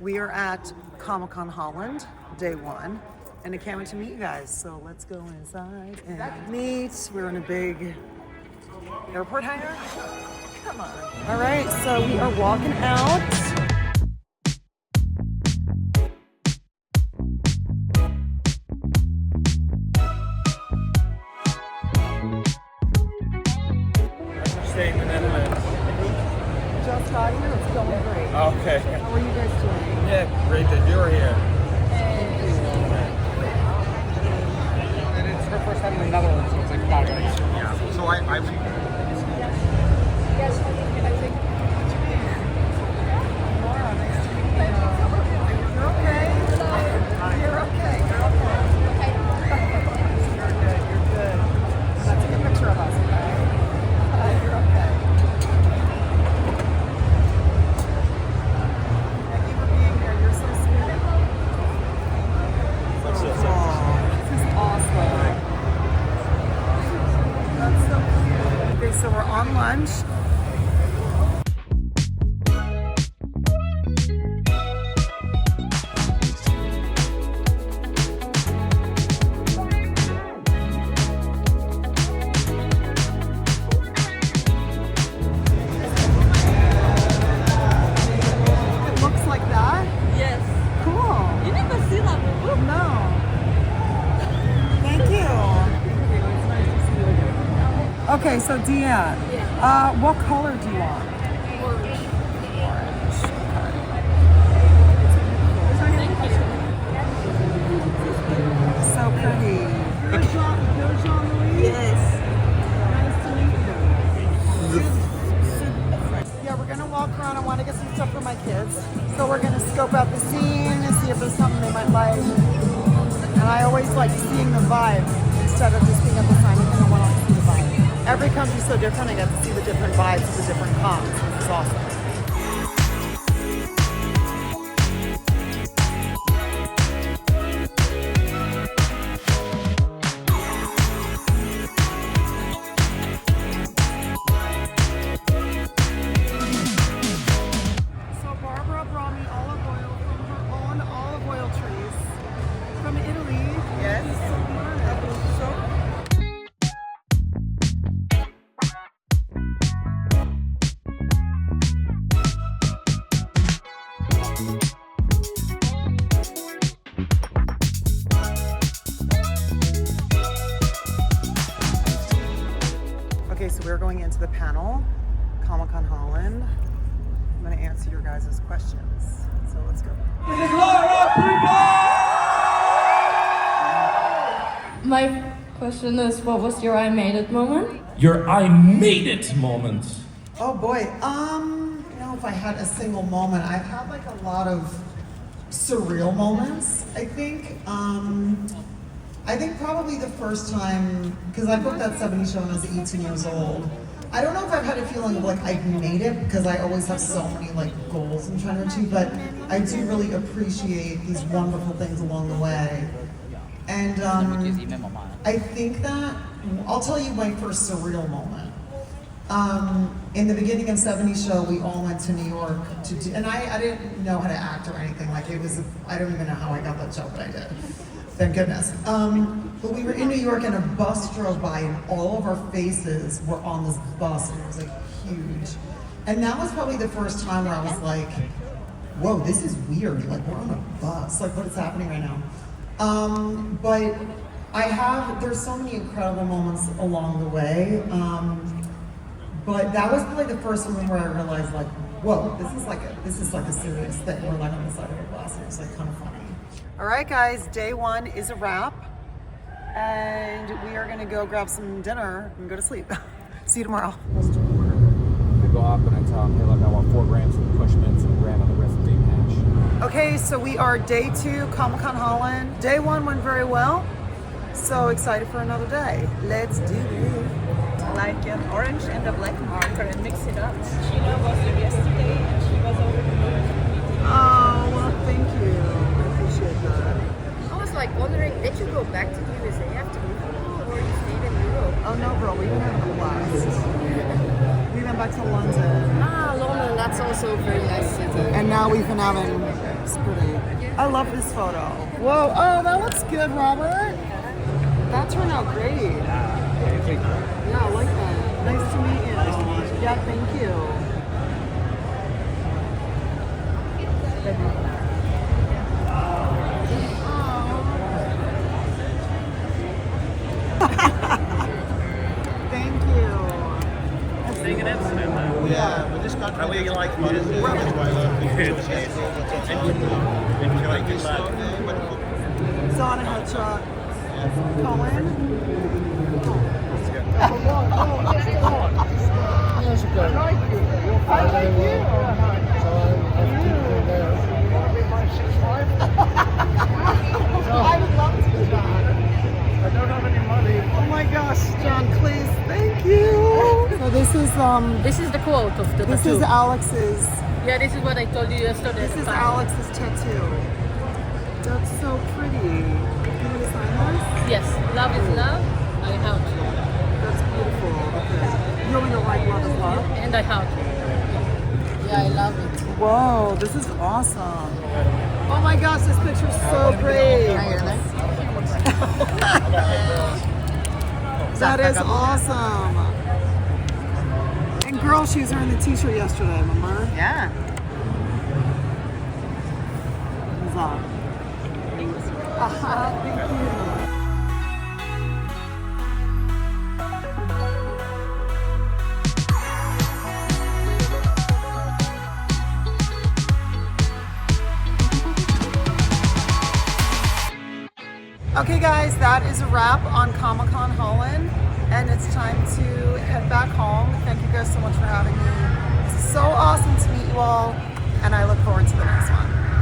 We are at Comic-Con Holland, day one, and I can't wait to meet you guys. So let's go inside and meet. We're in a big airport hangar. Come on. All right, so we are walking out. Staying in the Netherlands. Just got here. It's going great. Okay. How are you guys doing? Yeah, great that you're here. And it's her first time in the Netherlands, so it's like fabulous. Yeah. So I You're okay. You're okay. You're okay. You're good. You're good. Let's take a picture of us, okay? You're okay. Thank you for being here. You're so sweet. This is awesome. That's so cute. Okay, so we're on lunch. It looks like that? Yes. Cool. You never see that before? No. Thank you. It's nice to see you again. Okay, so Deanne, what color do you want? Orange. So pretty. You're Jean-Louis? Yes. Nice to meet you. Yeah, we're gonna walk around. I want to get some stuff for my kids. So we're gonna scope out the scene and see if there's something they might like. And I always like seeing the vibe instead of just being at the sign. I think I want to see the vibe. Every country's so different. I get to see the different vibes of the different cons. This is awesome. So Barbara brought me olive oil from her own olive oil trees from Italy. Yes. So okay, so we're going into the panel, Comic-Con Holland. I'm going to answer your guys' questions. So let's go. My question is, what was your I made it moment? Your I made it moment. Oh boy, you know, if I had a single moment, I've had like a lot of surreal moments, I think. I think probably the first time, because I booked that 70s show when I was 18 years old. I don't know if I've had a feeling of like I've made it, because I always have so many like goals I'm trying to achieve, but I do really appreciate these wonderful things along the way. And I think that, I'll tell you my first surreal moment. In the beginning of 70s show, we all went to New York to do, and I didn't know how to act or anything, like it was, I don't even know how I got that job, but I did. Thank goodness. But we were in New York and a bus drove by and all of our faces were on this bus and it was like huge. And that was probably the first time where I was like, whoa, this is weird. Like we're on a bus, like what is happening right now? But there's so many incredible moments along the way. But that was probably the first one where I realized like, whoa, this is like a serious thing. We're like on the side of a bus and it was like kind of funny. All right, guys, day one is a wrap, and we are gonna go grab some dinner and go to sleep. See you tomorrow. I go up and I tell them, hey, look, I want 4 grams of push mints and a gram of the riff beef hash. Okay, so we are day 2, Comic-Con Holland. Day 1 went very well. So excited for another day. Let's do it. Like an orange and a black marker and mix it up. Sheena was there yesterday and she was over the moon. Oh, well, thank you. I appreciate that. I was like wondering, did you go back to the USA after Liverpool or you stayed in Europe? Oh no, girl, we've been having a blast. We went back to London. Ah, London, that's also a very nice city. And now we've been having It's pretty. I love this photo. Whoa, oh, that looks good, Robert. That turned out great. Yeah, I like that. Nice to meet you. Nice to meet you. Yeah, thank you. Thank you. Yeah, but this country. How are you like it? Enjoy good luck. It's on a headshot. Cohen. I like you. I would love to, John. I don't have any money. Oh my gosh, John, please, thank you. So This is the quote of the this tattoo. is Alex's. Yeah, this is what I told you yesterday. This is Alex's tattoo. That's so pretty. You want to sign this? Yes, love is love. I help. That's beautiful. Okay. You want me to like love is love? And I help. Yeah, I love it. Whoa, this is awesome. Oh my gosh, this picture's so great. That is awesome. And girl shoes are in the t-shirt yesterday, remember? Yeah. Huzzah. Thank you. Okay guys, that is a wrap on Comic-Con Holland, and it's time to head back home. Thank you guys so much for having me. It's so awesome to meet you all, and I look forward to the next one.